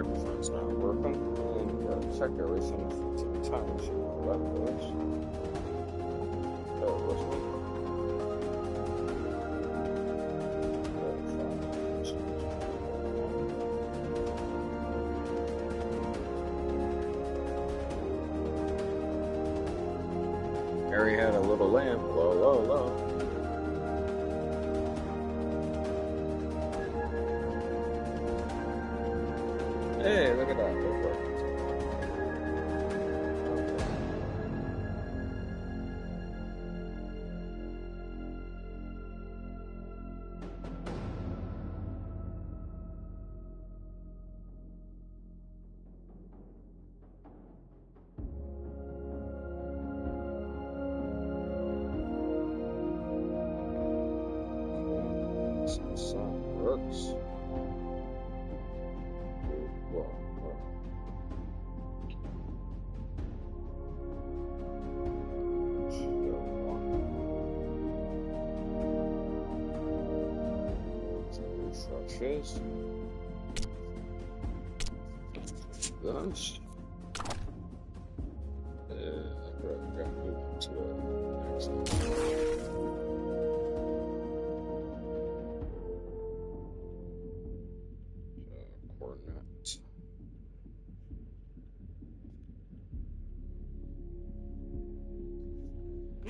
microphone's not working. And check everything 15 times. That was. That was me. Harry had a little lamp. Low, low, low. Hey, look at that. Look at that. Sun works. Whoa. Refreshes. Guns. We're gonna move on to next. Coordinates.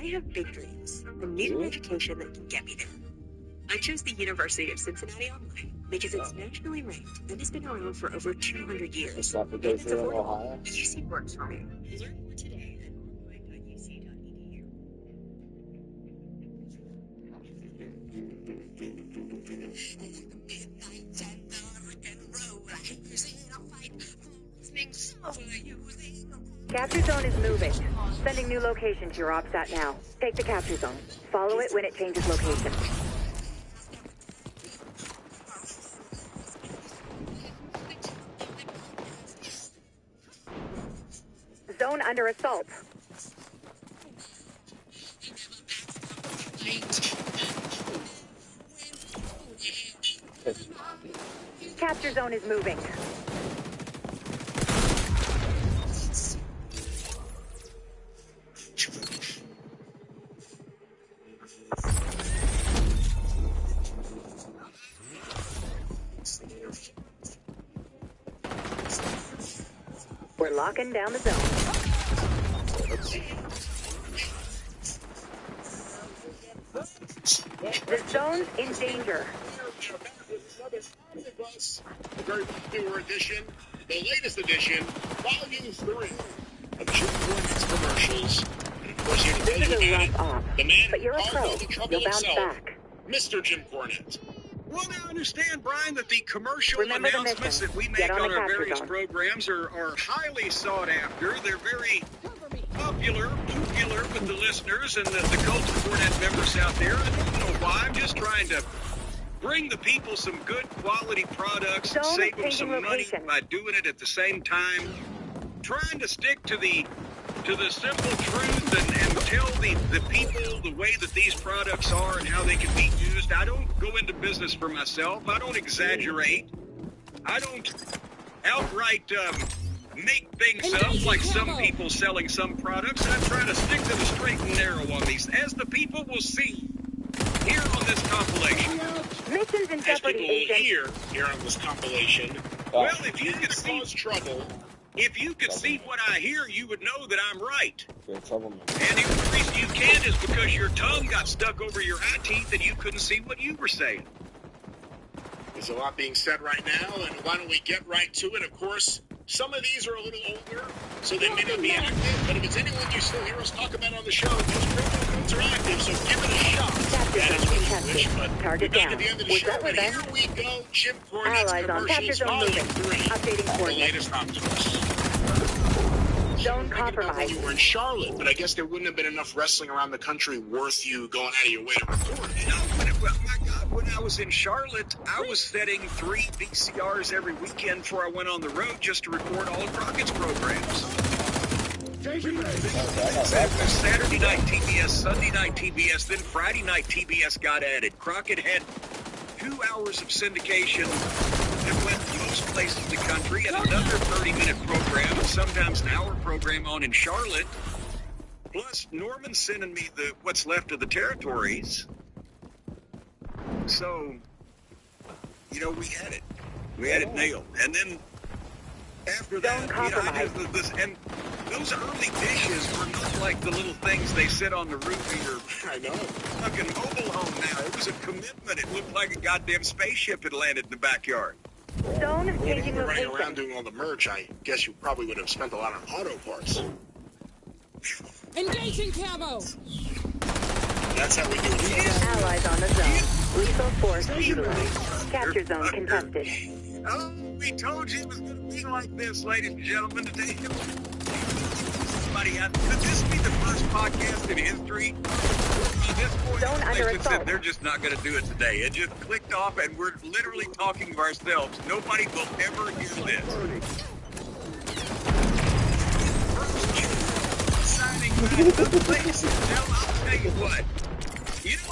I have big dreams. I need an education that can get me there. I chose the University of Cincinnati Online because it's nationally ranked and has been around for over 200 years. Is that because you're in Ohio? UC works for me. Learn more today at online.uc.edu. Capture zone is moving. Sending new location to your OPSAT now. Take the capture zone. Follow it when it changes location. Zone under assault. Capture zone is moving. We're locking down the zone. The zone's in danger. A very newer edition, the latest edition, Volume 3 of Jim Cornette's commercials. And of course, here to tell This you is a about rough it, op, the man but you're a who pro. caused all the trouble You'll bounce himself, back. Mr. Jim Cornette. Well, now I understand, Brian, that the commercial Remember the announcements mission. that we make Get on on the our capture various zone. programs are highly sought after. They're very popular with the listeners and the Cult of Cornette members out there. I don't know why. I'm just trying to bring the people some good quality products and Zone save them changing some money location. by doing it at the same time. Trying to stick to the simple truth and tell the people the way that these products are and how they can be used. I don't go into business for myself. I don't exaggerate. I don't outright make things up like some people selling some products. I try to stick to the straight and narrow on these, as the people will see here on this compilation. Missions in As jeopardy, people will agent. hear on this compilation, Well, if you could cause trouble. If you could see what I hear, you would know that I'm right. You're a troublemaker. And the only reason you can't is because your tongue got stuck over your eye teeth and you couldn't see what you were saying. There's a lot being said right now, and why don't we get right to it? Of course, some of these are a little older, so they may not be active, but if it's anyone you still hear us talk about on the show, those programs are active, so give it a shot. That is what we wish, but Target we're back down. at the end of the Was show, that and revenge? here we go, Jim Cornette's Allies on capture commercials, zone Volume moving. 3, Updating the coordinates. latest Optimus. Zone Thinking about when compromised. you were in Charlotte, but I guess there wouldn't have been enough wrestling around the country worth you going out of your way to record. You know, my God, when I was in Charlotte, I was setting 3 VCRs every weekend before I went on the road just to record all of Crockett's programs. Saturday night TBS, Sunday night TBS, then Friday night TBS got added. Crockett had 2 hours of syndication that went most places in the country, and another 30-minute program, and sometimes an hour program on in Charlotte. Plus, Norman's sending me what's left of the territories. So, we had it. We had it nailed. And then after that, I did this, and those early dishes were not like the little things they sit on the roof of your fucking mobile home now. It was a commitment. It looked like a goddamn spaceship had landed in the backyard. Zone When you changing were running around location. doing all the merch, I guess you probably would have spent a lot on auto parts. Engaging camo! That's how we do it. Allies on the zone. Lethal force utilized. Capture zone contested. Oh, we told you it was going to be like this, ladies and gentlemen, today. Could this be the first podcast in history? At this point, Zone under they just said assault. they're just not going to do it today. It just clicked off, and we're literally talking to ourselves. Nobody will ever hear this. Signing back the place. Now, I'll tell you what.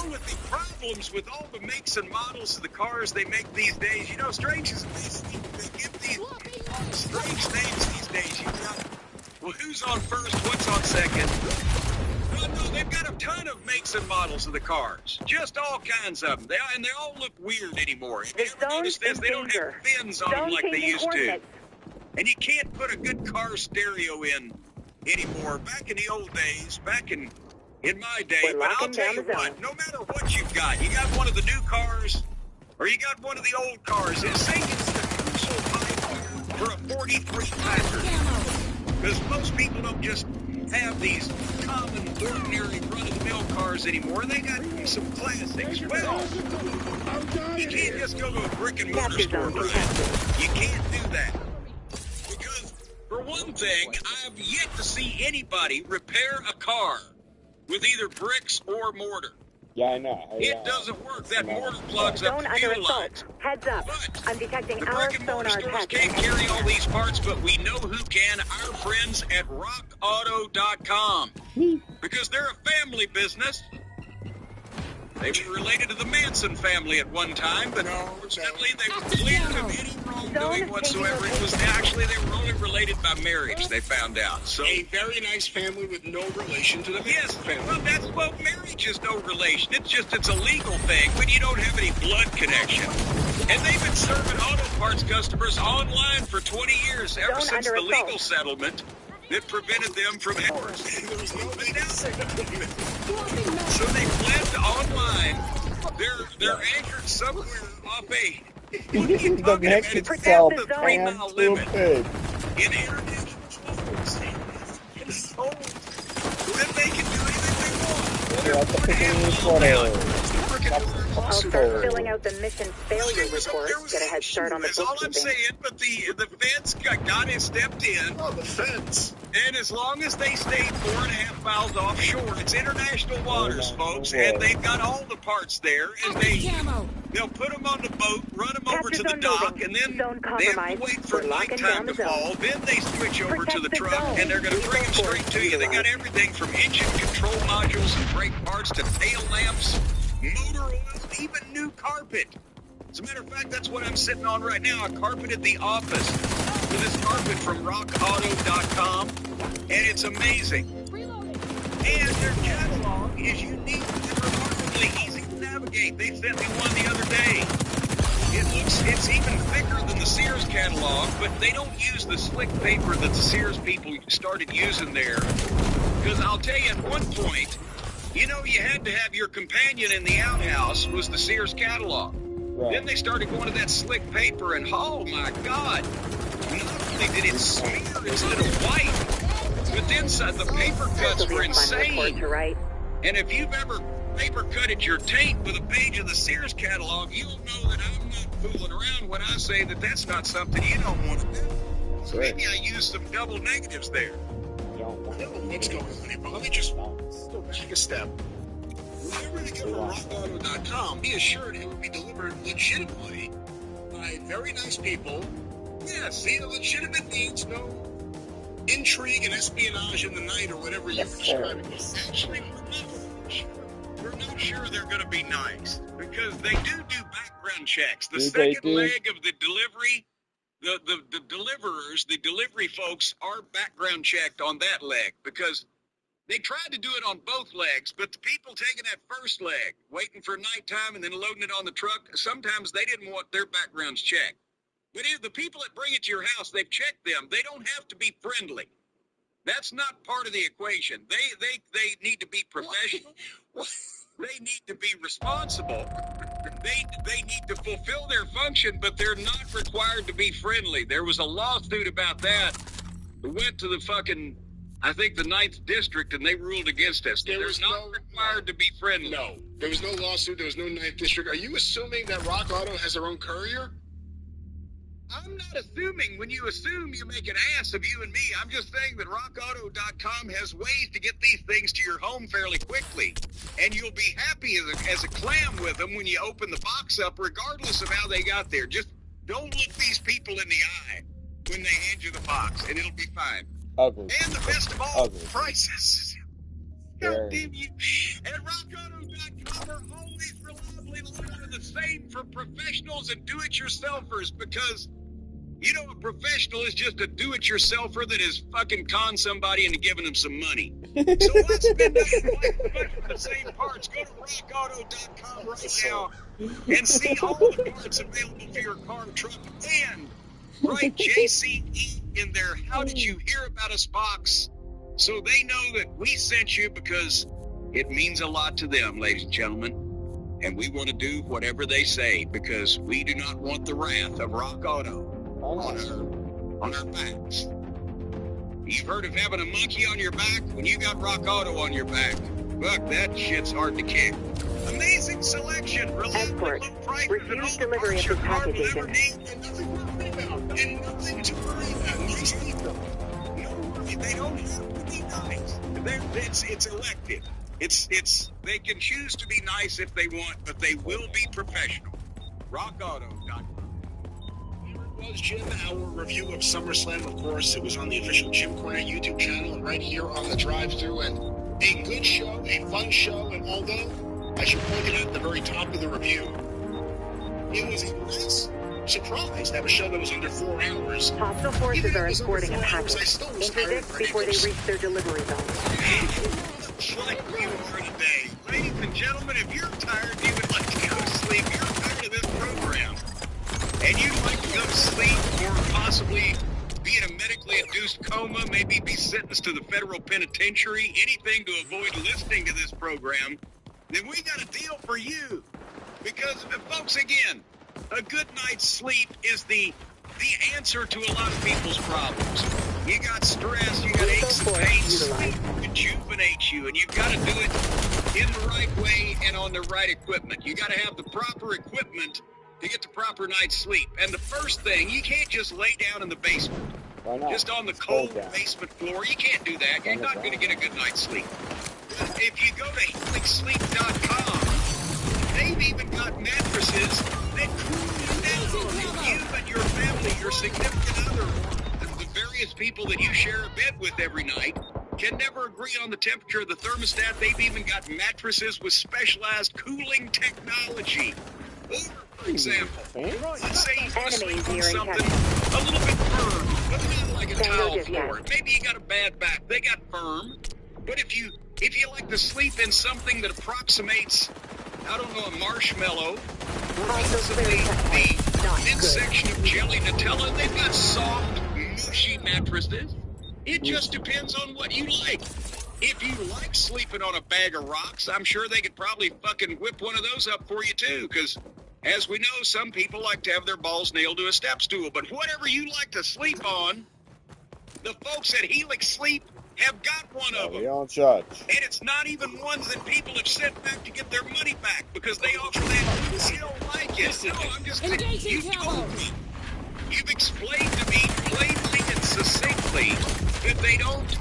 With the problems with all the makes and models of the cars they make these days, strange is amazing. They give these strange names these days. Well, who's on first? What's on second? Well, no, they've got a ton of makes and models of the cars. Just all kinds of them. They all look weird anymore. If you ever notice this, they don't have fins on them like they used to. And you can't put a good car stereo in anymore. Back in the old days, back in my day, but I'll tell you what, no matter what you got one of the new cars, or you got one of the old cars, say it's the crucial pipe for a 43 Packard. Because most people don't just have these common, ordinary, run-of-the-mill cars anymore. They got some classics. Well, you can't just go to a brick-and-mortar store, Brian. You can't do that. Because, for one thing, I've yet to see anybody repair a car with either bricks or mortar. Yeah, I know. It doesn't work. That mortar plugs up Zone the under fuel assault. lines. Heads up. But I'm detecting the our brick and mortar sonar stores tech. can't carry all these parts, but we know who can. Our friends at rockauto.com. Because they're a family business. They were related to the Manson family at one time, but unfortunately they were cleared of any wrongdoing whatsoever. It was actually, they were only related by marriage, they found out. So A very nice family with no relation to the yes, family. well, marriage is no relation. It's a legal thing when you don't have any blood connection. And they've been serving auto parts customers online for 20 years, ever since the legal settlement that prevented them from divorce. There was no So they fled to online. They're anchored somewhere off a. What are you talking about? It's Protect the the zone. 3-mile limit Stupid. in international it's told that they can do anything they want. I'll start filling out the mission failure report. Get a head start on the That's all I'm bookkeeping. saying, but the feds got it stepped in. Oh, the feds. And as long as they stay 4.5 miles offshore, it's international waters, folks, and they've got all the parts there, and they'll put them on the boat, run them over to the dock, and then they have to wait for nighttime to fall. Then they switch over to the truck, and they're going to bring them straight to you. They got everything from engine control modules and brake parts to tail lamps, motor oils, even new carpet. As a matter of fact, that's what I'm sitting on right now. I carpeted the office with this carpet from rockauto.com, and it's amazing. And their catalog is unique and remarkably easy to navigate. They sent me one the other day. It's even thicker than the Sears catalog, but they don't use the slick paper that the Sears people started using there. Because I'll tell you, at one point, you had to have your companion in the outhouse was the Sears catalog. Right. Then they started going to that slick paper, and oh my God, not only did it smear instead of white, but then the paper cuts were insane. And if you've ever paper cutted your tape with a page of the Sears catalog, you'll know that I'm not fooling around when I say that that's not something you don't want to do. So maybe I used some double negatives there. I don't know what's going on here, but let me just go back a step. Whenever you get from rockauto.com, be assured it will be delivered legitimately by very nice people. Yes, see, the legitimate means no intrigue and espionage in the night or whatever you're describing. Actually, we're not sure they're going to be nice because they do background checks. The second leg of the delivery the deliverers, the delivery folks are background checked on that leg because they tried to do it on both legs, but the people taking that first leg, waiting for nighttime and then loading it on the truck, sometimes they didn't want their backgrounds checked. But if the people that bring it to your house, they've checked them. They don't have to be friendly. That's not part of the equation. They need to be professional. They need to be responsible. They need to fulfill their function, but they're not required to be friendly. There was a lawsuit about that. We went to the fucking, I think, the 9th district, and they ruled against us. They're not required to be friendly. No, there was no lawsuit. There was no 9th district. Are you assuming that Rock Auto has their own courier? I'm not assuming. When you assume, you make an ass of you and me. I'm just saying that rockauto.com has ways to get these things to your home fairly quickly. And you'll be happy as a clam with them when you open the box up, regardless of how they got there. Just don't look these people in the eye when they hand you the box, and it'll be fine. Ugly. And the best of all, Ugly. prices. Very. God damn you. And rockauto.com are always reliably the same for professionals and do-it-yourselfers because, you know, a professional is just a do-it-yourselfer that has fucking conned somebody into giving them some money. So why spend up the same parts? Go to rockauto.com right now and see all the parts available for your car and truck. And write JCE in their How Did You Hear About Us box so they know that we sent you because it means a lot to them, ladies and gentlemen. And we want to do whatever they say because we do not want the wrath of Rock Auto on our backs. You've heard of having a monkey on your back? When you got Rock Auto on your back, fuck, that shit's hard to kick. Amazing selection, reliable low prices, and all the parts your car will ever need, and nothing to worry about. And nothing to worry about. Nice people. No worry, they don't have to be nice. It's elective. They can choose to be nice if they want, but they will be professional. RockAuto.com. Was Jim, our review of SummerSlam, of course. It was on the official Jim Cornette YouTube channel and right here on the drive-thru. And a good show, a fun show. And although, as you pointed out at the very top of the review, it was a nice surprise to have a show that was under 4 hours. Hostile forces are escorting a package. I still was Interdict tired before they reach their delivery zone. Like you are today. Ladies and gentlemen, if you're tired and you would like to go to sleep, you're tired of this program, and you'd like to go to sleep or possibly be in a medically induced coma, maybe be sentenced to the federal penitentiary, anything to avoid listening to this program, then we got a deal for you. Because, folks, again, a good night's sleep is the answer to a lot of people's problems. You got stress, you got aches and pains, sleep rejuvenates you, and you've got to do it in the right way and on the right equipment. You got to have the proper equipment to get the proper night's sleep. And the first thing, you can't just lay down in the basement. Why not? Just on the cold basement floor. You can't do that. You're not going to get a good night's sleep. If you go to HealingSleep.com, they've even got mattresses that cool you down. If you and your family, your significant other, the various people that you share a bed with every night can never agree on the temperature of the thermostat, they've even got mattresses with specialized cooling technology. Or, for example, let's say you want to sleep on something a little bit firm, but not like a tile floor. Maybe you got a bad back. They got firm. But if you like to sleep in something that approximates, I don't know, a marshmallow, or possibly the midsection of jelly Nutella, they've got soft, mushy mattresses. It just depends on what you like. If you like sleeping on a bag of rocks, I'm sure they could probably fucking whip one of those up for you too, because as we know, some people like to have their balls nailed to a step stool. But whatever you like to sleep on, the folks at Helix Sleep have got one of them. We don't judge. And it's not even ones that people have sent back to get their money back because they offer that. You don't like it. No, I'm just saying, you told me. You've explained to me plainly and succinctly that they don't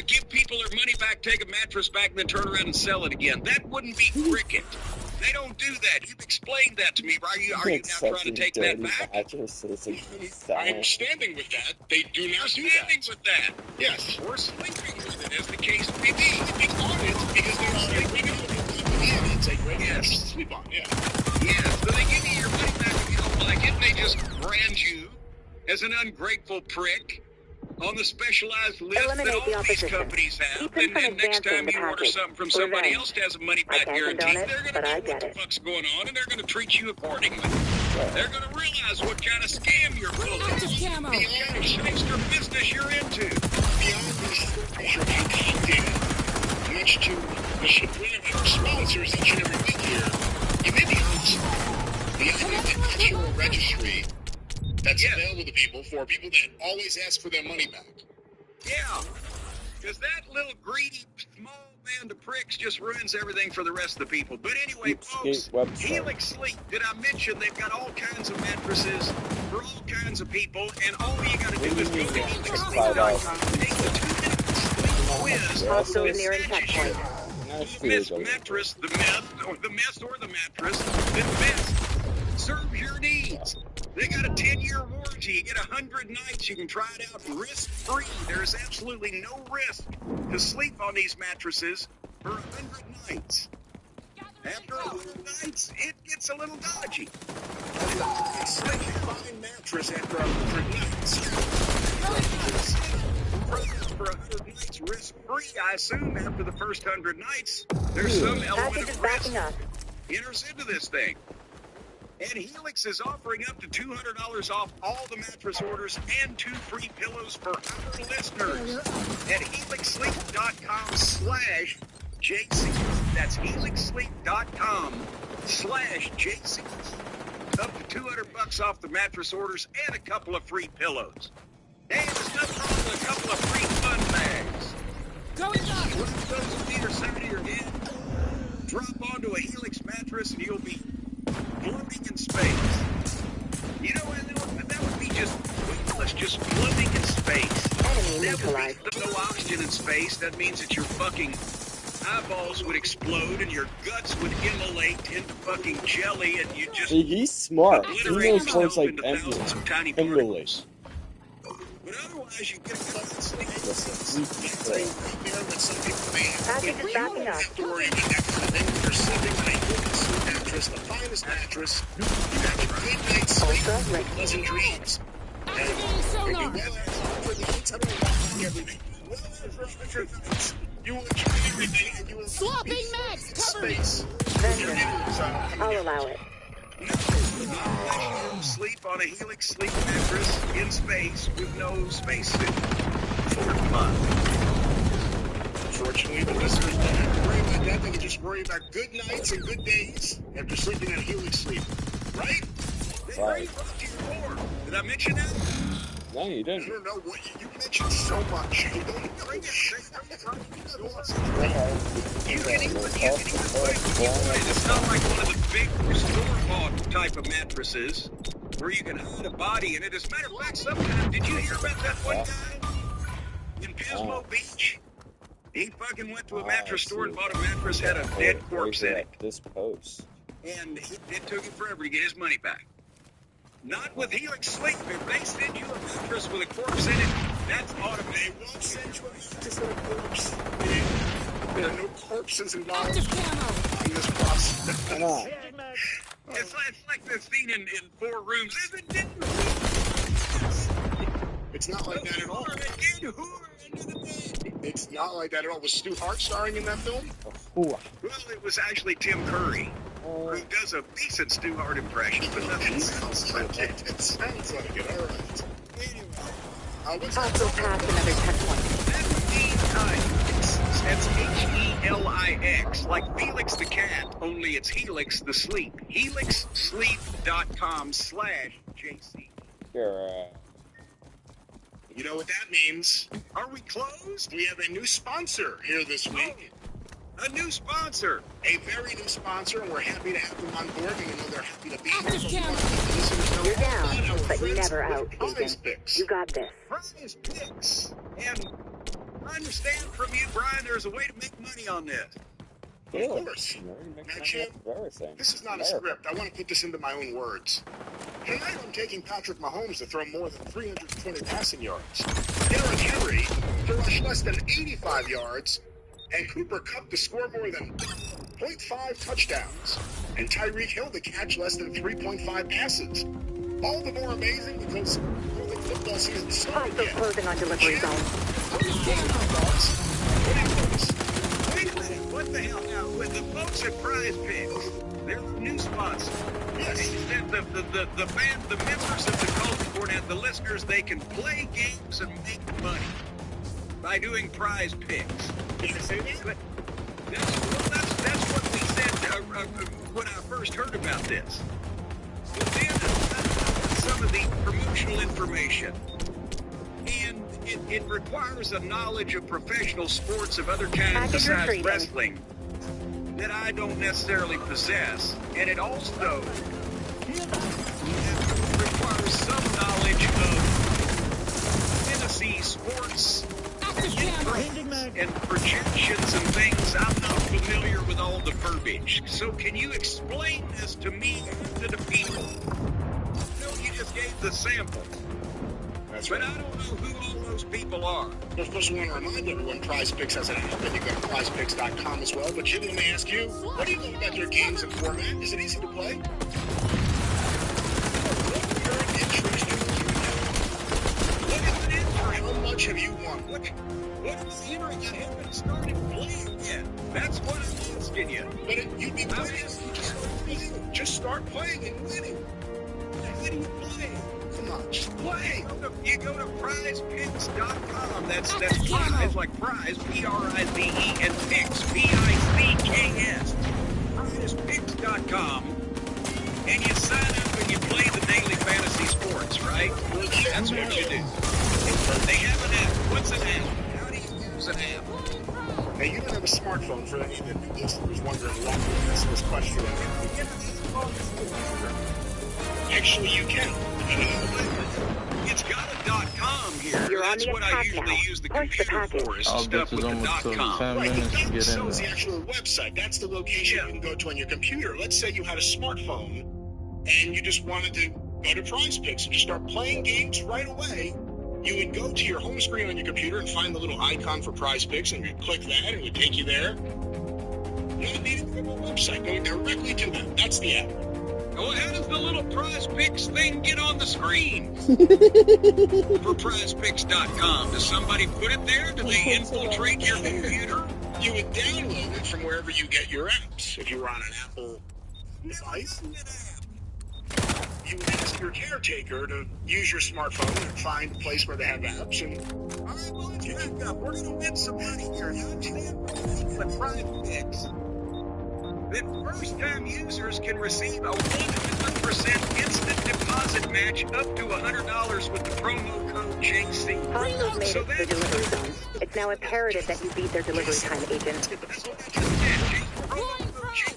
give people their money back, take a mattress back, and then turn around and sell it again. That wouldn't be cricket. They don't do that. You've explained that to me. Are you now trying to take that back? I'm standing with that. They do not do that. Standing with that. Yes. Or sleeping with it, as the case may be. Sleeping on it because they're sleeping on it. It's a great mattress to sleep on, yeah. Yeah, so they give you your money back if you don't like it. They just brand you as an ungrateful prick on the specialized list Eliminate that the all these opposition. companies have. Keep them And from then next advancing time the you order package. something from somebody Revenge. else that has a money I back can't guarantee, condone it, they're going but to I know what get the it. fuck's going on, and they're going to treat you accordingly. They're going to realize what kind of scam you're pulling. Active camo. What kind of shyster business you're into. Beyond these are concocting much to the chagrin of our sponsors each and every week here. You may be honest. Beyond the actual registry that's available to people for people that always ask for their money back. Yeah, because that little greedy small band of pricks just ruins everything for the rest of the people. But anyway, folks, Helix Sleep, did I mention they've got all kinds of mattresses for all kinds of people, and all you got to do is go to HelixSleep.com, take the 2-minute sleep quiz. Hostiles nearing checkpoint. The best mattress, the mess or the mattress that best serves your needs. They got a 10-year warranty. You get 100 nights. You can try it out risk-free. There's absolutely no risk to sleep on these mattresses for 100 nights. After 100 nights, it gets a little dodgy. Sleep fine mattress after 100 nights. For 100 nights risk-free, I assume after the first 100 nights, there's some element Package is of backing risk up. enters into this thing. And Helix is offering up to $200 off all the mattress orders and 2 free pillows for our listeners at helixsleep.com/JC. That's helixsleep.com/JC. Up to $200 off the mattress orders and a couple of free pillows. Hey, there's nothing wrong with a couple of free fun bags. Going up. Put those on either side of your head. Drop onto a Helix mattress and you'll be floating in space. You know what? That would be just weightless, just floating in space. Enemy That would neutralized. be no oxygen in space. That means that your fucking eyeballs would explode and your guts would immolate into fucking jelly and you just See, he's smart. He obliterate knows words yourself like into thousands of tiny emulate. particles. But otherwise, you get a good sleep. There with some people may have Package is backing up. have to worry about that kind of thing. You're sleeping on a Helix mattress, the finest mattress. You have a good night's sleep Ultra with ready. pleasant dreams. Activating And sonar. you well after the nights, I don't know why everything. Well after 100 nights, you will enjoy everything and you will Swapping be max, in cover me. space. Vengeance. I'll allow it. No, sleep on a Helix sleep mattress in space with no spacesuit. For fun. Fortunately, the listeners don't have to worry about that. They can just worry about good nights and good days after sleeping on Helix Sleep. Right? Right. Did I mention that? No, you I didn't. don't know what you mentioned so much. You don't Bring it. You You can even put it. It's not like one of the big store-bought type of mattresses where you can hide a body in it. As a matter of fact, sometimes, did you hear about that one guy in Pismo Beach? He fucking went to a mattress store and bought a mattress, had a dead corpse in it. This post. And it took him forever to get his money back. Not with Helix Sleep. If they send you a mattress with a corpse in it, that's automatic. They won't send you a mattress with a corpse. There are no corpses involved Active camo. in this process. Come on. It's like the scene in 4 Rooms. It's not like that at all. It's not like that at all. Was Stu Hart starring in that film? Ooh. Well, it was actually Tim Curry, who does a decent Stu Hart impression, but It nothing. sounds like it. It sounds like it. All right. Anyway, What's Hostile past another checkpoint. that would be Helix. That's Helix, like Felix the cat, only it's Helix the sleep. HelixSleep.com/JC. You're, You know what that means? Are we closed? We have a new sponsor here this week. A new sponsor. A very new sponsor, and we're happy to have them on board, and we know they're happy to be here. Active camo. Listeners know You're all down, about our but friends never with out, Prize Agent. Picks. You got this. Prize Picks. And I understand from you, Brian, there's a way to make money on this. Of course. Now, Jim, this is not a script. I want to put this into my own words. Tonight, I'm taking Patrick Mahomes to throw more than 320 passing yards, Derrick Henry to rush less than 85 yards, and Cooper Kupp to score more than 0.5 touchdowns, and Tyreek Hill to catch less than 3.5 passes. All the more amazing because more than Football season started Hostiles yet. closing on delivery zone. Wait a minute, what the hell now? With the folks at Prize Picks, they're the new sponsor. Yes. The members of the Culture Cornet, the listeners, they can play games and make money by doing Prize Picks. Did I say that? That's what we said when I first heard about this. But then some of the promotional information. And it requires a knowledge of professional sports of other kinds Package besides retrieving. wrestling that I don't necessarily possess. And it also requires some knowledge of fantasy sports and projections and things. I'm not familiar with all the verbiage. So can you explain this to me and to the people? No, you just gave the sample. That's But right. I don't know who all those people are. Of course, we want to remind everyone Prize Picks has an app, and you go to prizepicks.com as well. But Jimmy, let me ask you, what do you know about their games and format? Is it easy to play? What are your entries to what is it in for? How much have you won? What is the entering? I haven't started playing yet. That's what I'm asking you. But you'd be playing. Just start playing and winning. How do you play? Come on, just play. You go to prizepicks.com. That's prize, like prize, P-R-I-Z-E, and picks, P-I-C-K-S. Prizepicks.com. And you sign up and you play the daily fantasy sports, right? That's what you do. They have an app. What's an app? How do you use an app? Hey, you don't have a smartphone for any of the listeners wondering why we asked this question. Actually, you can. It's got a .com here. You're on That's the what I attack usually now. use the Punch the computer package. for, is I'll stuff bet with you the almost took .com. 10 Right, minutes to the get so in is the there. actual website. That's the location you can go to on your computer. Let's say you had a smartphone and you just wanted to go to Prize Picks and just start playing games right away. You would go to your home screen on your computer and find the little icon for Prize Picks, and you'd click that, and it would take you there. You don't need to go to a website. Go directly to them. That's the app. Well, how does the little Prize Picks thing get on the screen? For prizepicks.com. Does somebody put it there? Do they infiltrate your computer? You would download it from wherever you get your apps. If you were on an Apple device, you would ask your caretaker to use your smartphone and find a place where they have apps. And All right, well, let's back up. We're going to win some money here. You understand what Prize Picks? That first-time users can receive a 100% instant deposit match up to $100 with the promo code JC. Hostiles made So it to the that's delivery zone. It's now imperative that you beat their delivery time, Agent. That's what I just said. Promo code JC.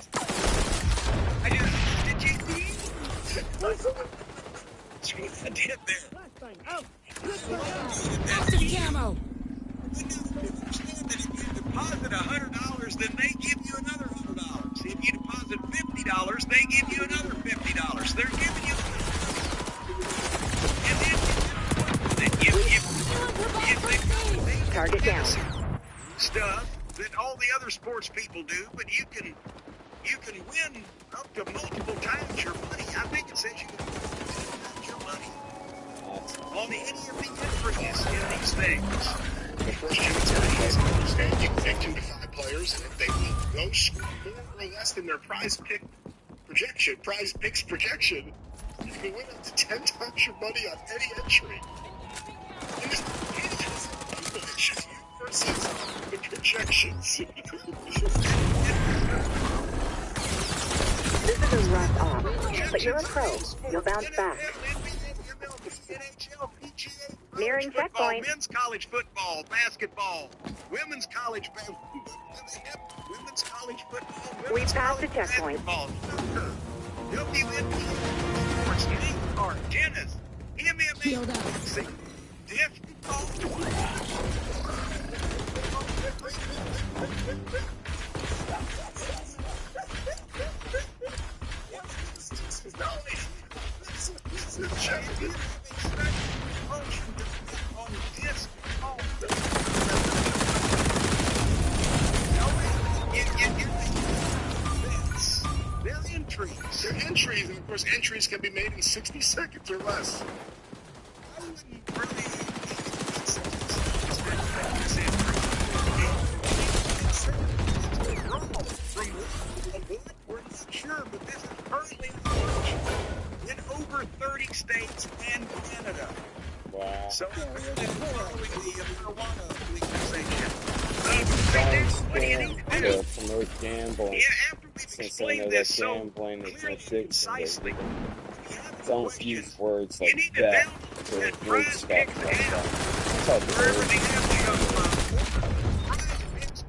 I just did JC. I did there. Active camo. Understand that if you deposit $100, then they give you another $100. If you deposit $50, they give you another $50. They're giving you, and then you Target down. stuff that all the other sports people do, but you can win up to multiple times your money. I think it says you can win up to 10 times your money on any of the entries in these things. the first Jim, it's very easy to understand. You can take 2 to 5 players, and if they go score more or less than their Prize Picks projection, you can win up to 10 times your money on any entry. And it's just you versus the projections. This is a rough off, but you're a pro. You'll bounce back. Nearing checkpoint. Men's college football, basketball, women's college women's college football. We've passed the checkpoint. Sports, NASCAR, tennis, Healed up. MMA, disc They're entries, and of course, entries can be made in 60 seconds or less. I wouldn't Or gambling. Yeah, after we've Since I know explained that this so gambling is an clearly and addiction, concisely, don't use words you like need to bet download or that word Prize stuff Picks like app. that. That's all Wherever the the app shows up.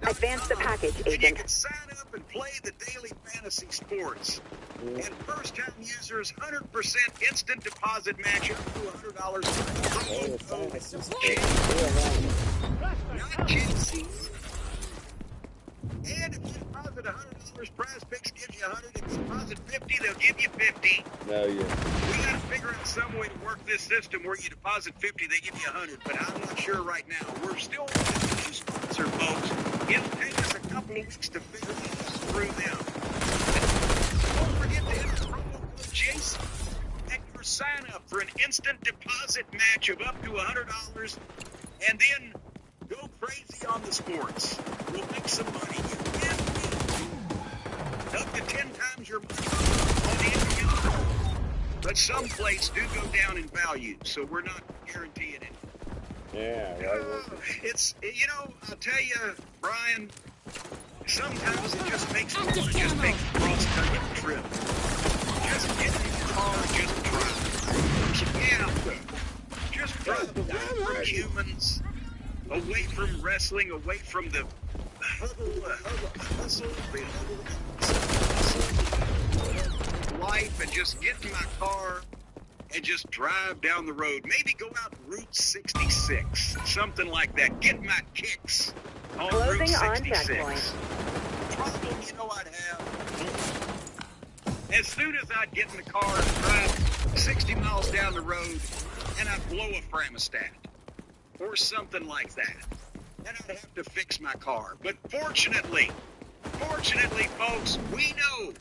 Advance the package, And you Agent. can sign up and play the daily fantasy sports. And first-time users, 100% instant deposit match up to $100. Not cheap. And if you deposit $100, Prize Picks gives you $100. If you deposit $50, they'll give you $50. No, yeah. We got to figure out some way to work this system where you deposit $50, they give you $100. But I'm not sure right now. We're still with the new sponsor, folks. It'll take us a couple of weeks to figure this through them. Don't forget to enter promo code Jason at your sign up for an instant deposit match of up to $100, and then go crazy on the sports. We'll make some money. You can win up to 10 times your money on anything else. But some plates do go down in value, so we're not guaranteeing it. Yeah, right. It's, I'll tell you, Brian, sometimes it just makes me want to just take a cross-country trip. Just get in your car and just drive. Yeah, just drive away from humans, away from wrestling, away from the hustle, life, and just get in my car and just drive down the road. Maybe go out Route 66, something like that. Get my kicks on Closing Route on 66. checkpoint. Problem, I'd have. As soon as I'd get in the car and drive 60 miles down the road, and I'd blow a thermostat or something like that, and I'd have to fix my car. But fortunately, folks, we know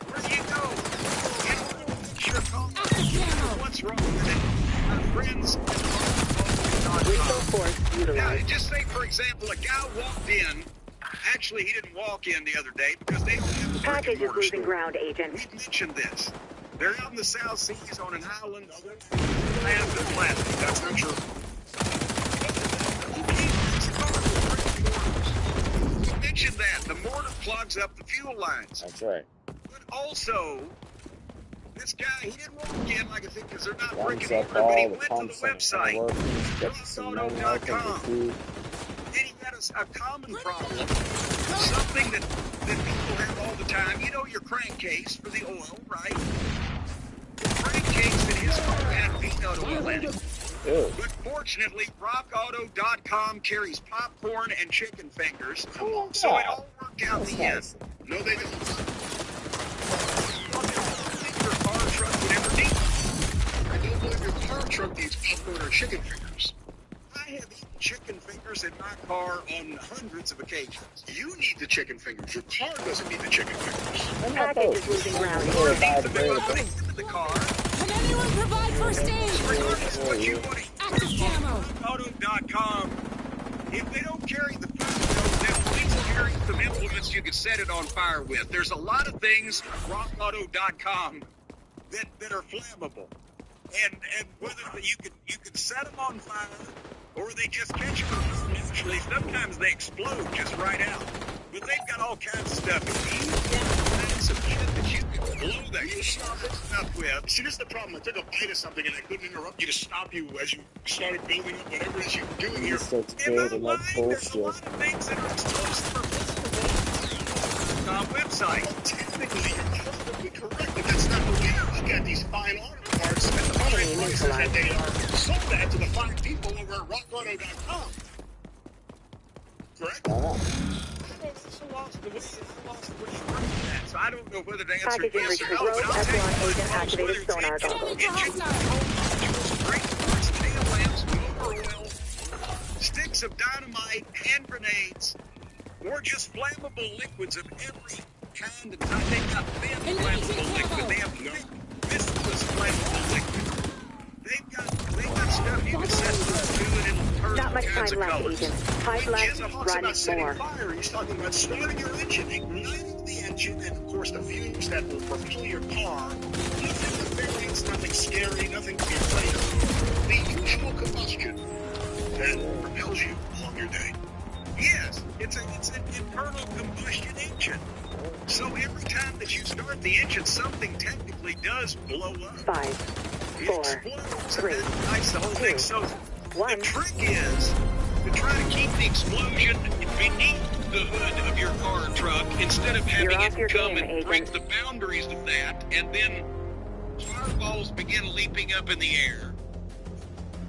where you go. In order to fix your car, what's wrong with it? Our friends at Lethal force Now, utilized. just say, for example, a guy walked in. Actually, he didn't walk in the other day because they don't have a Package is brick-and-mortar losing store. ground, Agent. We've mentioned this. They're out in the South Seas on an island. Plastic. That's not true. We mentioned that. The mortar clogs up the fuel lines. That's right. But also, this guy, he didn't walk in, like I said, because they're not Runs brick and up mortar, but he all the went to pumps the and website. workers, gets some men out there to food. And he had a common problem, something that people have all the time. You know your crankcase for the oil, right? The crankcase in his car had peanut oil in it. Ew. But fortunately, RockAuto.com carries popcorn and chicken fingers, so it all worked out in the end. Nice. No, they don't. Your car truck would ever need. I don't believe your car truck needs popcorn or chicken fingers. I have eaten chicken fingers in my car on hundreds of occasions. You need the chicken fingers. Your car doesn't need the chicken fingers. Package is losing ground. Your car Really bad needs them when bread. you put them in the car. Can anyone provide first aid? Regardless of what you want to Active camo. Auto.com. If they don't carry the food, they'll at least carry some implements you can set it on fire with. There's a lot of things, RockAuto.com, that are flammable. And whether you can set them on fire or they just catch them naturally. Sometimes they explode just right out. But they've got all kinds of stuff. If you want some shit that you can blow that you start stuff with. See, this is the problem. I took a bite of something and I couldn't interrupt you to stop you as you started building up whatever it is you're doing here. You start to In my build mind, enough there's a lot bullshit. of things that are explosive or flammable. Website. Well, technically, you're perfectly correct, but that's not the way you look at these fine auto parts and the fine prices that they are sold at to the fine people over at RockAuto.com. Correct? So I don't know whether to answer Package yes in or no, reach. but Rogue I'll tell you Echelon what, agent folks, whether activated it's sonar engine, goggles. brake parts, tail lamps, motor oil, sticks of dynamite, hand grenades, or just flammable liquids of every kind and type. They've got thin flammable liquid. They have thick, viscous flammable liquid. They've got stuff you can set to and it'll turn Not all much kinds time of left, colors. Agent. Time When left, Jim talks run about setting more. fire, he's talking about starting your engine, igniting the engine, and of course the fumes that will propel your car. Nothing nefarious, nothing scary, nothing to be afraid of. The usual combustion that propels you along your day. Yes, It's an internal combustion engine. So every time that you start the engine, something technically does blow up. 5, It 4, explodes, 3, and that ignites the whole thing. 2, So 1. the trick is to try to keep the explosion beneath the hood of your car or truck instead of having You're off it your come game, and break Agent. the boundaries of that, and then fireballs begin leaping up in the air.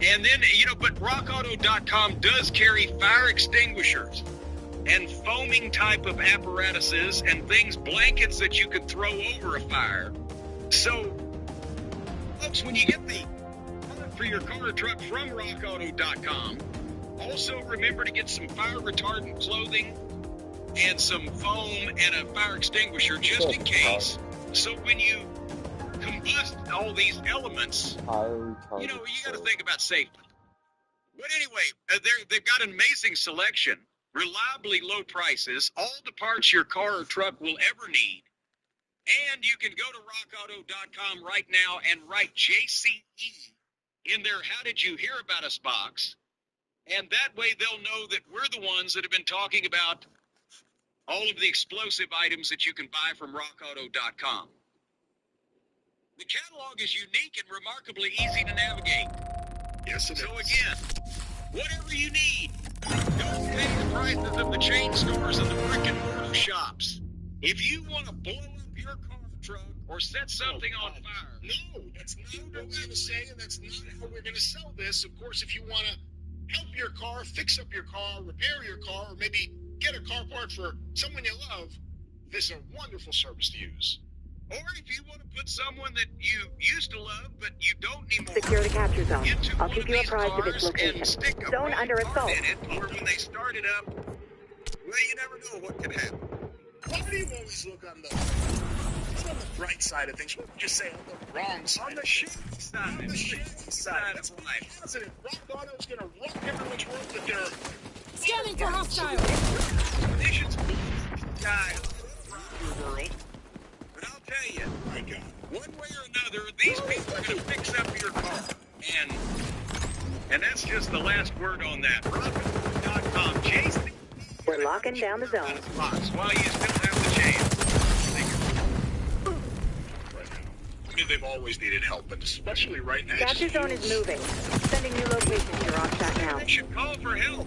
And then, but rockauto.com does carry fire extinguishers and foaming type of apparatuses and things, blankets that you can throw over a fire. So, folks, when you get the product for your car or truck from rockauto.com, also remember to get some fire retardant clothing and some foam and a fire extinguisher just in case. So when you combust all these elements, you got to think about safety. But anyway, they've got an amazing selection, reliably low prices, all the parts your car or truck will ever need. And you can go to rockauto.com right now and write JCE in their How Did You Hear About Us box. And that way they'll know that we're the ones that have been talking about all of the explosive items that you can buy from rockauto.com. The catalog is unique and remarkably easy to navigate. Yes, it is. So again, whatever you need, don't pay the prices of the chain stores and the brick and mortar shops. If you want to blow up your car or truck or set something on fire. No, that's not what we're going to say, and that's not how we're going to sell this. Of course, if you want to help your car, fix up your car, repair your car, or maybe get a car part for someone you love, this is a wonderful service to use. Or if you want to put someone that you used to love but you don't anymore Secure the capture zone. into I'll one keep of you these apprised of its cars location. and stick a Zone wrong under part assault. in it, or when they start it up, well, you never know what can happen. Why do you always look on the bright side of things? Why don't you just say on the wrong side? On the of shady things? side, On the shady side. of That's life. positive. Rock Auto's going to rock everyone's world with their Scanning for hostile. Conditions guy your world. But I'll tell you, my God. one way or another, these people are going to fix up your car. And that's just the last word on that. Rockauto.com. Jason. We're locking down the zone. While you still have the chance. Right now. I mean, they've always needed help, but especially right now. Capture zone is moving. Sending new locations to your OPSAT now. You should call for help.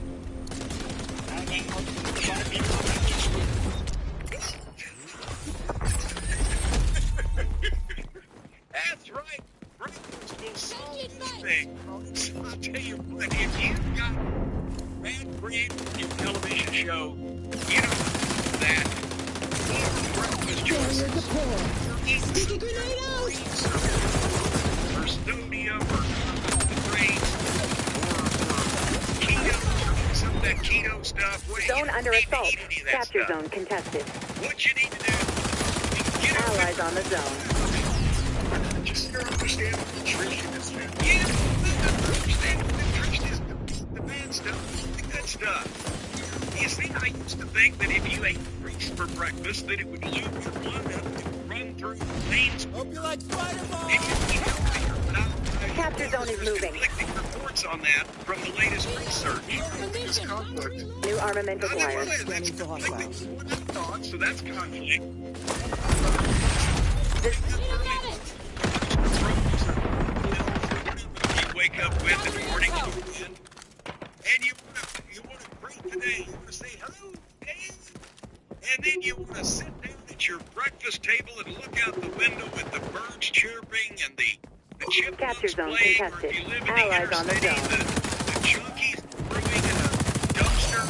That's right. Breakfast will solve anything. I'll tell you what, if you've got bad creative in your television show, you know that breakfast choices. Stick a grenade out! Or sodium, or grains, or keto, some of that keto stuff. What, Zone you don't under need to assault. eat any of that Capture stuff. zone contested. What you need to do is get out Allies on the zone. Just your understanding of nutrition is fantastic. Yeah, understand nutrition is the bad stuff, the good stuff. You see, I used to think that if you ate grease for breakfast, that it would lube your blood up and run through veins. Hope you like fireball! It would be healthier, but I'll Capture zone is moving. conflicting reports on that from the latest research. This conflict. New armament I didn't acquired. realize that's conflicting with what I thought, so that's conflict. You wake up with in the morning, and you want to greet the day. You want to say hello, Dave, and then you want to sit down at your breakfast table and look out the window with the birds chirping and the chipmunks Capture zone playing. contested. Or if you live in Allies the on the inner city, zone. the junkies brewing in a dumpster,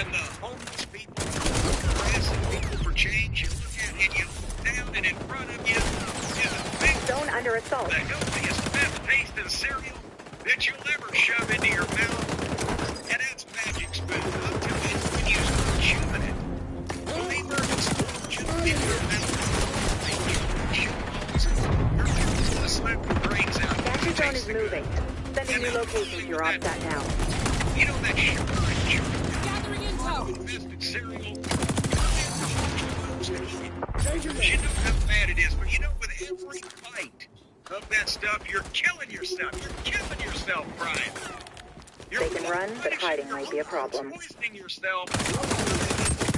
and the homeless people harassing people for change. You look at it, you look down, and in front of you is a big, Zone under assault. the healthiest, best tasting cereal that you'll ever shove into your mouth. And that's Magic Spoon. I'll tell you, when you start chewing it, believe it, it's chewing in your mouth. You're going to slap your brains out. Capture zone is moving. Sending new locations to your OPSAT now. You know that sugar and sugar Gathering intel! infested cereal? You know how bad it is, but you know, with every bite of that stuff, you're killing yourself. You're killing yourself, Brian. You're They can run, fun, but hiding might be a problem. Poisoning yourself.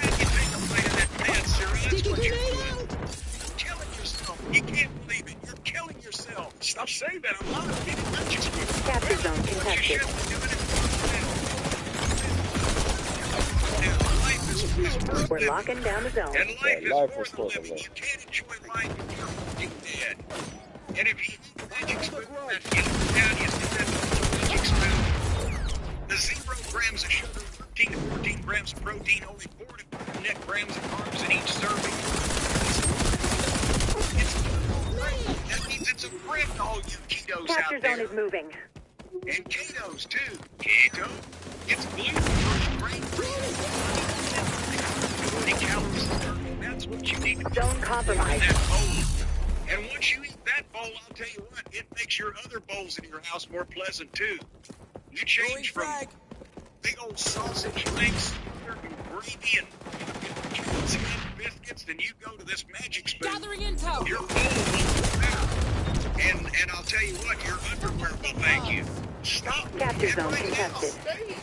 And you take a bite of that mad cereal. That's what you're doing. Killing yourself. You can't believe it. You're killing yourself. Stop saying that. I'm not getting magic spoon. Capture zone You contested. should be doing it. Life is worth We're living. locking down the zone. And life Yeah, life is is worth worth living. living. You can't enjoy life if you're fucking dead. And if you eat magic spoon, that kills down, you see that magic spoon. The 0 grams of sugar, 13 to 14 grams of protein, only 4 to 5 net grams of carbs in each serving. It's great. That means it's a friend to all you ketos Capture out zone there. is moving. And ketos, too. Keto. It's gluten-free, grain-free. 20 calories a serving. That's what you need to Zone in compromised. that bowl. And once you eat that bowl, I'll tell you what, it makes your other bowls in your house more pleasant, too. You Throwing change from frag. big old sausage links and gravy and biscuits, then you go to this magic spoon. Gathering intel. Your bowl will be better. And I'll tell you what, your underwear will thank you. Stop. Capture And zone right now, contested. stay.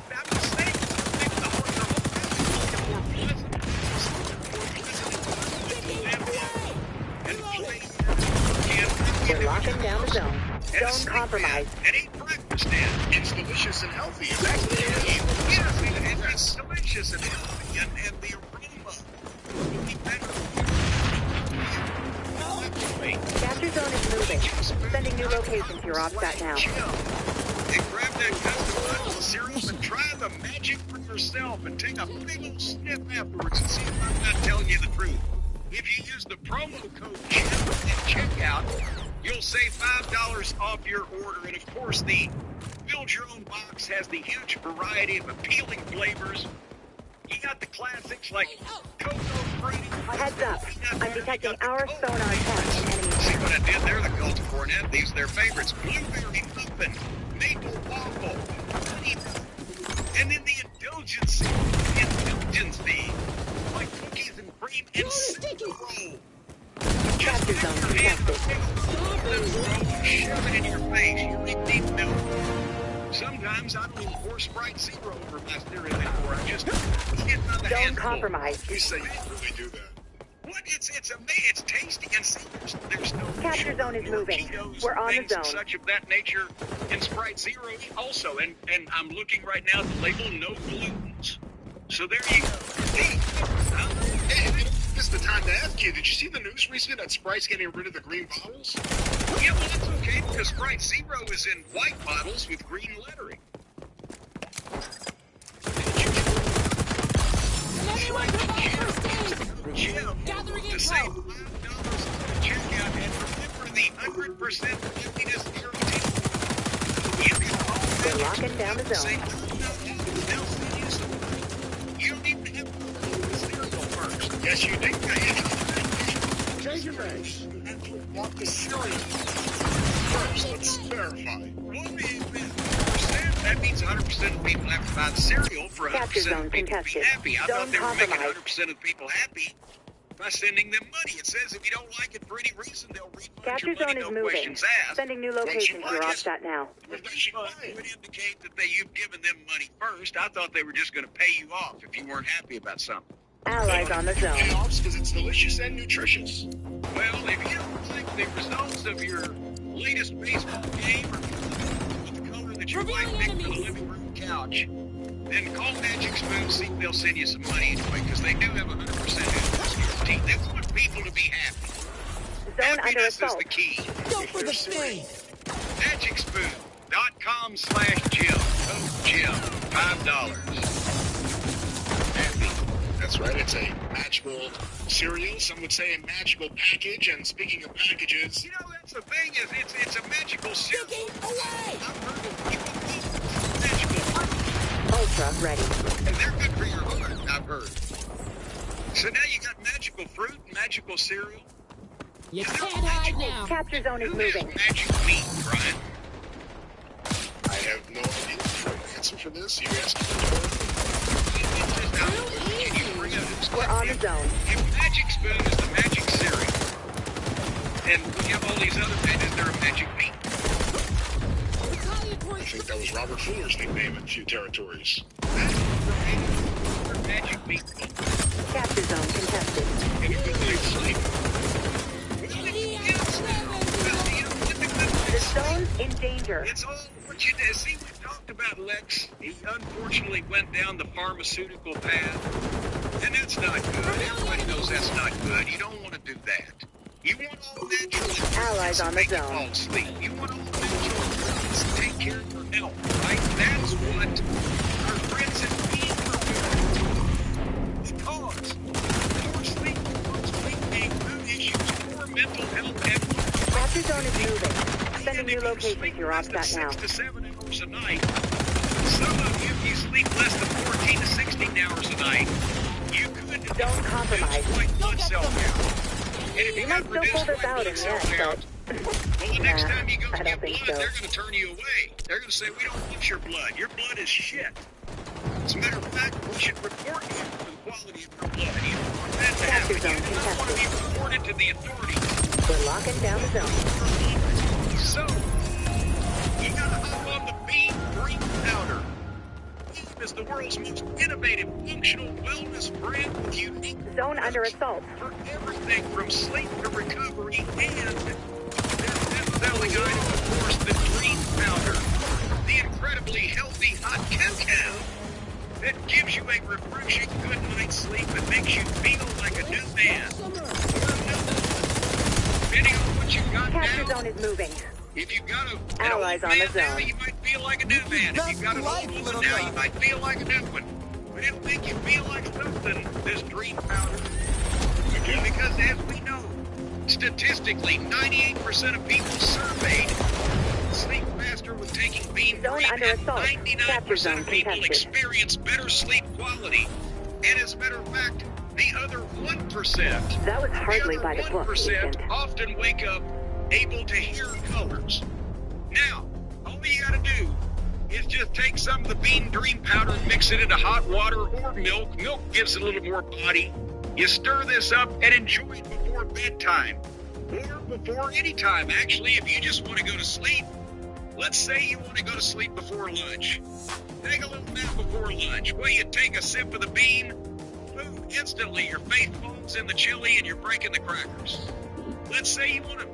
That mistake makes the whole your whole family more pleasant. We're locking down the zone. Zone compromised. And eat breakfast in. It's delicious and healthy. It's actually Yes, and it's delicious and healthy, and the aroma will be better. Capture zone is moving. Sending new location to your OPSAT now. And grab that custom bundle of cereals and try the magic for yourself and take a big old sniff afterwards and see if I'm not telling you the truth. If you use the promo code CHIP at checkout, you'll save $5 off your order. And of course, the Build Your Own box has the huge variety of appealing flavors. You got the classics like cocoa fruity. Heads up. I'm detecting our sonar test on enemy See camp. what I did there? The Culture Cornet. These are their favorites. Blueberry muffin, maple waffle, honey, and then the indulgency, like cookies and cream and cinnamon roll. Capture zone contested. Shove it in your face. You ain't need milk. Sometimes I don't even pour Sprite Zero over my cereal anymore. I just get another Zone handful. compromised. You say you really do that. What? It's amazing. It's tasty and see, there's no Capture zone is sugar, moving. Cheetos, We're on the things and zone. such of that nature in Sprite Zero also. And I'm looking right now at the label, no glutens. So there you go. Hey, this is the time to ask you. Did you see the news recently that Sprite's getting rid of the green bottles? Yeah, well, that's okay because Sprite Zero is in white bottles with green lettering. Can anyone provide first aid? Jim, Gathering to save $5 intel. at checkout and remember the 100% happiness guarantee. You can call We're locking down the Say, zone. they'll send you some money. You don't even have to put the cereal first. Yes, you do. Change your face. Want the cereal first? Let's verify. That means 100% of people have to buy the cereal for 100% Capture of zone people to be contested. happy. I Zone thought they were making compromised. 100% of people happy by sending them money. It says if you don't like it for any reason, they'll refund Capture your money, zone is no moving. questions asked. Sending new location to your OPSAT now. The refund would indicate that you've given them money first. I thought they were just going to pay you off if you weren't happy about something. Allies on the zone. Payoffs because it's delicious and nutritious. Well, if you don't like the results of your latest baseball game or the color that you like pick for the living room couch, then call Magic Spoon, see if they'll send you some money anyway, because they do have 100% interest guarantee. They want people to be happy. Zone under Happiness is assault. the key. Go for the thing. MagicSpoon.com/Jim. Code Jim. $5. Happy. That's right. It's a magical cereal. Some would say a magical package. And speaking of packages, You know, that's the thing is it's a magical cereal. Sticking away. I've heard of people eat magical fruit. Ultra ready. And they're good for your heart, I've heard. So now you got magical fruit and magical cereal. You can't hide now. Capture zone is Who has moving. magic meat, Brian? I have no idea the answer for this. You asked me. It's just out of the can you bring it? We're on the zone. If Magic Spoon is the magic cereal, and we have all these other things, they're a magic meat. Battalion I think that was Robert Fuller's nickname in a few territories. Magic meatball. Capture zone contested. And a good night's sleep. The zone's in danger. It's all what you do. See, we talked about Lex. He unfortunately went down the pharmaceutical path. And that's not good. Everybody knows that's not good. You don't want to do that. You want all natural Allies on the make you zone. fall asleep. You want all natural drugs to take care of your health, right? That's what our friends at Bean are doing. Because poor sleep, food issues, poor mental health, and Capture zone is moving. Sending new location to your less OPSAT than now. 6 to 7 hours a night. Some of you, if you sleep less than 14 to 16 hours a night, you could Zone compromised. white blood cell count. And if We you might have still pull reduced this white out blood in the cell end, count, but well, the next time you go I to don't get think blood, so. they're going to turn you away. They're going to say, we don't want your blood. Your blood is shit. As a matter of fact, we should report you for the quality of your blood. You don't want that to happen. Capture You zone don't want to be contested. reported to the authorities. We're locking down the zone. So, you gotta hop on the Bean Green Powder. Bean is the world's most innovative functional wellness brand with unique Zone under assault. for everything from sleep to recovery, and their best-selling item, of course, the Green Powder, the incredibly healthy hot cacao that gives you a refreshing good night's sleep and makes you feel like a new man. Depending on what you got Capture now, zone is moving. if you got an Allies old on man the now, zone. you might feel like a new man. If you got an old woman now, you might feel like a new one. But it'll make you feel like something, this Dream Powder. Because as we know, statistically, 98% of people surveyed sleep faster with taking Bean Zone Green, under and assault. 99% of people Capture zone experience better sleep quality. And as a matter of fact, the other 1%, That was hardly the by other the book, 1% Agent. often wake up able to hear colors. Now, all you gotta do is just take some of the Bean Dream Powder and mix it into hot water or milk. Milk gives it a little more body. You stir this up and enjoy it before bedtime. Or before any time, actually, if you just want to go to sleep. Let's say you want to go to sleep before lunch. Take a little nap before lunch. Well, you take a sip of the bean, boom, instantly your face falls in the chili and you're breaking the crackers. Let's say you want to,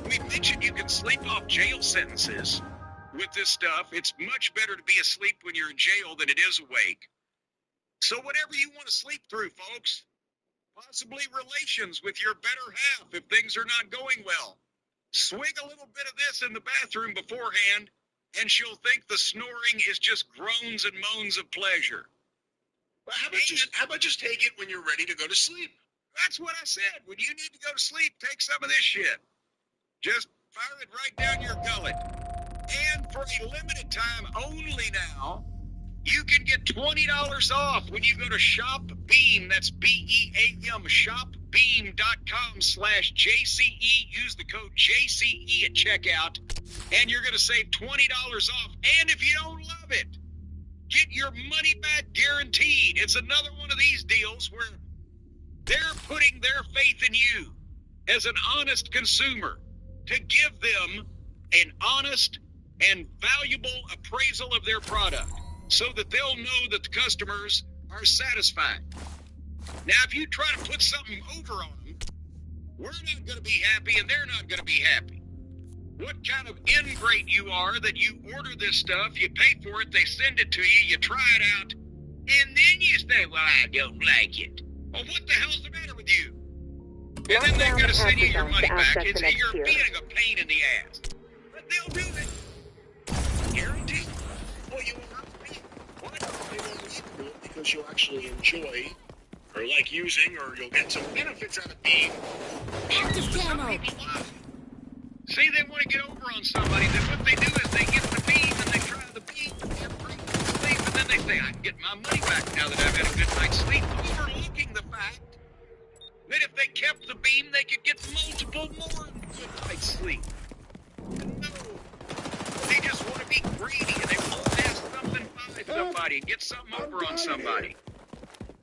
we mentioned you can sleep off jail sentences with this stuff. It's much better to be asleep when you're in jail than it is awake. So whatever you want to sleep through, folks, possibly relations with your better half if things are not going well. Swig a little bit of this in the bathroom beforehand, and she'll think the snoring is just groans and moans of pleasure. Well, how about just take it when you're ready to go to sleep? That's what I said. When you need to go to sleep, take some of this shit. Just fire it right down your gullet. And for a limited time only now, you can get $20 off when you go to Shop Beam. That's BEAM, shopbeam.com/JCE. Use the code JCE at checkout, and you're going to save $20 off. And if you don't love it, get your money back guaranteed. It's another one of these deals where they're putting their faith in you as an honest consumer to give them an honest and valuable appraisal of their product so that they'll know that the customers are satisfied. Now, if you try to put something over on them, we're not going to be happy and they're not going to be happy. What kind of ingrate you are that you order this stuff, you pay for it, they send it to you, you try it out, and then you say, well, I don't like it. Well, what the hell's the matter with you? And then they're going to send you your money back. You're being a pain in the ass. But they'll do it. Guaranteed. Well, you won't have to be. Why not? They won't need to do it because you'll actually enjoy or like using, or you'll get some benefits out of being. Active Some camo. people lie. See, they want to get over on somebody. Then what they do is they get the beam and they try the beam and they're pretty good sleep, and then they say, I can get my money back now that I've had a good night's sleep, overlooking the fact that if they kept the beam, they could get multiple more good night's sleep. No. They just want to be greedy and they want to ask something by somebody and get something over on somebody.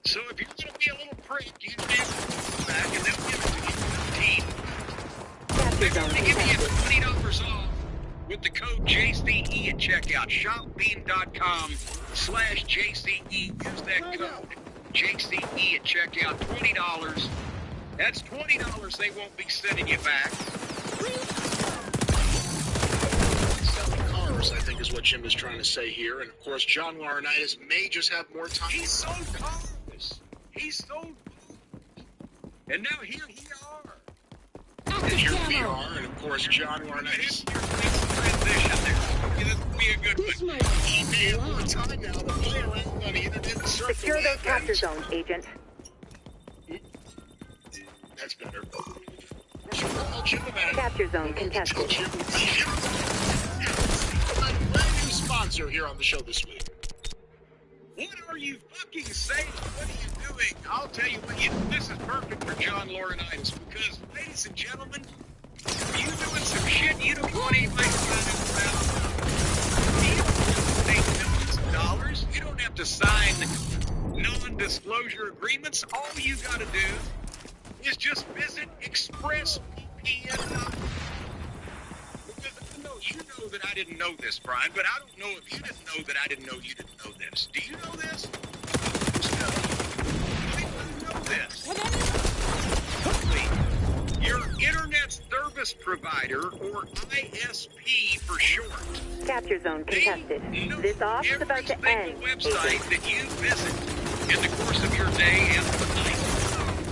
So if you're going to be a little prick, you can ask them back and they'll give it to you for $15. They're going to give you $20 off with the code JCE at checkout. Shopbean.com/JCE. Use that code JCE at checkout. $20. That's $20 they won't be sending you back. Selling cars, I think, is what Jim is trying to say here. And of course, John Laurinaitis may just have more time. He sold cars. He sold. And now here we are. And here we are, and of course, John Laurinaitis. Transition there. This would be a good This one. might He may have more time now to play around on the internet and surf Secure the those web. capture zones, Agent. That's better. Jim about it. Capture zone contested. Jim, brand new sponsor here on the show this week. What are you fucking saying? What are you doing? I'll tell you what, this is perfect for John Laurinaitis because, ladies and gentlemen, you doing some shit you don't want anybody to find out about. You don't have to pay millions of dollars. You don't have to sign non-disclosure agreements. All you got to do is just visit ExpressVPN.com. Because I know you know that I didn't know this, Brian, but I don't know if you didn't know that I didn't know you didn't know this. Do you know this? No. I didn't know this. Hopefully, your Internet Service Provider, or ISP for short, Capture zone they contested. know This off is every about to single end, website Agent. that you visit in the course of your day and the night.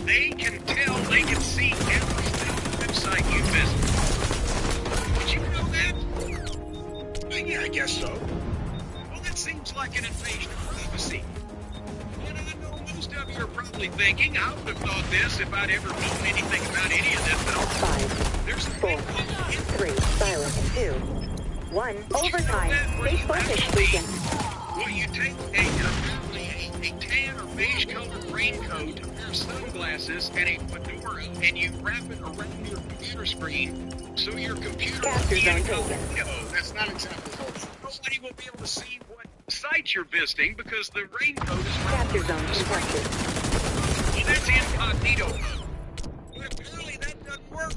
They can tell, they can see every single website you visit. Did you know that? Yeah, I guess so. Well, that seems like an invasion of privacy. And I know most of you are probably thinking, I would have thought this if I'd ever known anything about any of this, but 5, there's a 4, thing called 3, silent, 2, 1, overtime. Stay focused, Agent. Well, you take a tan or beige colored raincoat, a pair of sunglasses, and a fedora, and you wrap it around your computer screen so your computer Capture zone taken. No, that's not exactly helpful. Nobody will be able to see what sites you're visiting because the raincoat is Capture zone contested. Well, that's incognito mode. But apparently that doesn't work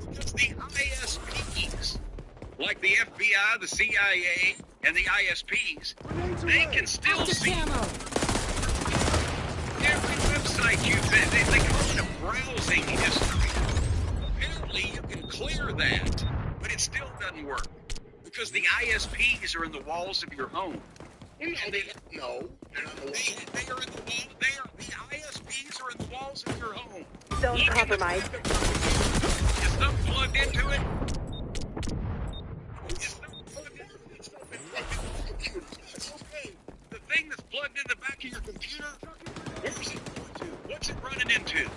because the ISPs, like the FBI, the CIA, and the ISPs, they can still Active see camo. every website you visit. They call it a browsing history. Apparently you can clear that, but it still doesn't work because the ISPs are in the walls of your home. No, they're not the wall. They are in the wall. The ISPs are in the walls of your home. Zone Look in the compromised. back of your computer. Is something plugged into it? Is something plugged into it? It's something plugged into the computer. Okay. The thing that's plugged in the back of your computer, where's it going to? What's it running into?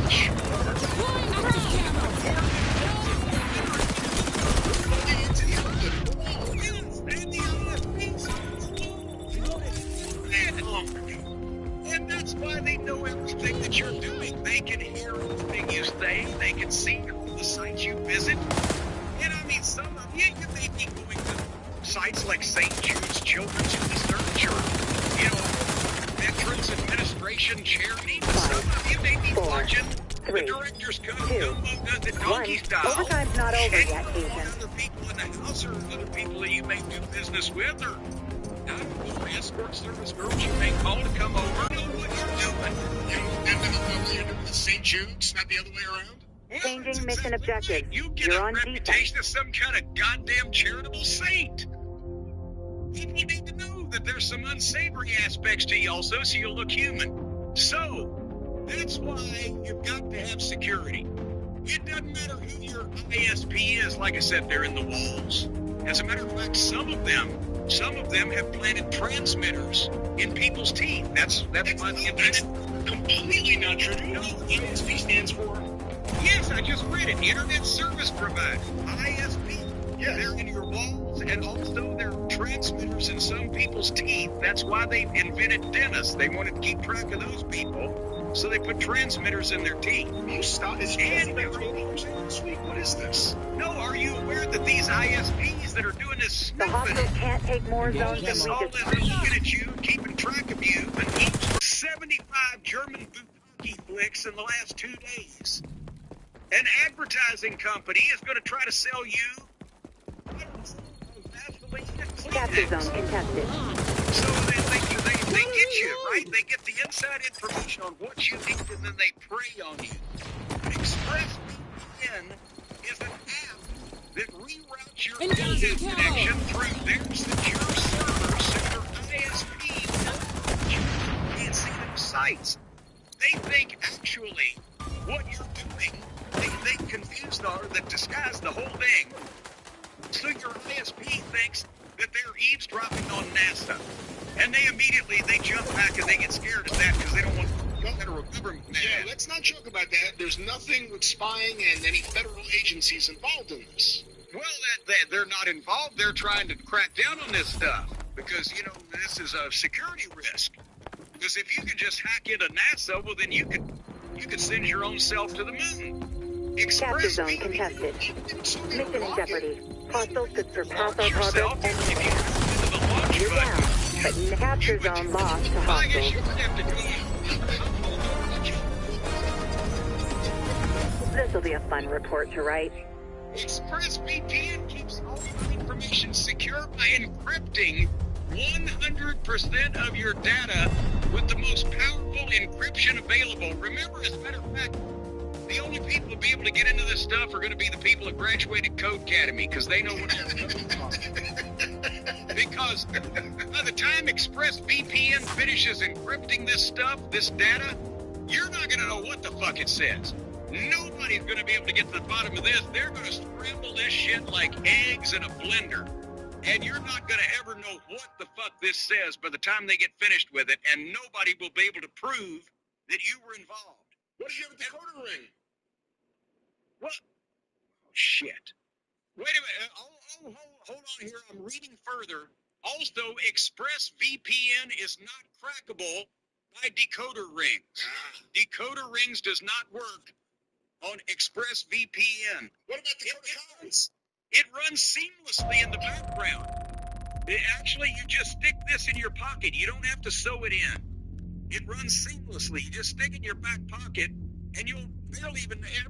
Deploying active camo. Into the outlet. Yes, and the ISPs. And that's why they know everything that you're doing. They can hear everything you say. They can see all the sites you visit. And I mean, some of you may be going to sites like St. Jude's Children's Research or, Veterans Administration Charity. But some of you may be 4, watching the 3, Director's Cut 2, Gumbo Does It 1. Donkey Style. Overtime's not over And yet, you know Agent. other people in the house or other people that you may do business with or I don't know, escort service girls you may call to come over and know what you're doing. And you're doing the St. Jude's, not the other way around? Well, Changing that's mission exactly objectives. right. You get You're a on reputation as some kind of goddamn charitable saint. People need to know that there's some unsavory aspects to you also so you'll look human. So, that's why you've got to have security. It doesn't matter who your ISP is. Like I said, they're in the walls. As a matter of fact, some of them have planted transmitters in people's teeth. That's why they invented. Completely not true. Do you know what ISP stands for? Yes, I just read it. Internet Service Provider, ISP. Yes. They're in your walls, and also they're transmitters in some people's teeth. That's why they invented dentists. They wanted to keep track of those people, so they put transmitters in their teeth. You stop. It's And this week. What is this? no, are you aware that these ISPs that are doing this The snooping, hostiles can't take more zones this than all we is just... looking at you, keeping track of you, and each 75 German bukkake flicks in the last 2 days. An advertising company is going to try to sell you Capture zone contested. So they get you, right? They get the inside information on what you need, and then they prey on you. ExpressVPN is an app that reroutes your Engaging internet camo. connection through their secure servers so your ISP can't see those sites. They think actually what you're doing, they confused are that disguise the whole thing. So your ISP thinks that they're eavesdropping on NASA. And they immediately, they jump back and they get scared at that because they don't want federal government. Yeah, let's not joke about that. There's nothing with spying and any federal agencies involved in this. Well, they're not involved. They're trying to crack down on this stuff because, you know, this is a security risk. Because if you could just hack into NASA, well, then you could send your own self to the moon. Capture zone contested. Mission in jeopardy. Hostiles could surpass our progress and If you go into the launch you're button, down. But the capture zone lost to I guess hostiles. you would have to go. This'll be a fun report to write. ExpressVPN keeps all your information secure by encrypting 100% of your data with the most powerful encryption available. Remember, as a matter of fact, the only people to be able to get into this stuff are going to be the people that graduated Code Academy because they know what codes are. Because by the time ExpressVPN finishes encrypting this stuff, this data, you're not going to know what the fuck it says. Nobody's going to be able to get to the bottom of this. They're going to scramble this shit like eggs in a blender. And you're not going to ever know what the fuck this says by the time they get finished with it, and nobody will be able to prove that you were involved. What if you have a decoder ring? What? Oh, shit. Wait a minute. Hold on here. I'm reading further. Also, ExpressVPN is not crackable by decoder rings. Decoder rings does not work on ExpressVPN. What about decoder cards? It runs seamlessly in the background. Actually, you just stick this in your pocket. You don't have to sew it in. It runs seamlessly. You just stick it in your back pocket, and you'll barely even ever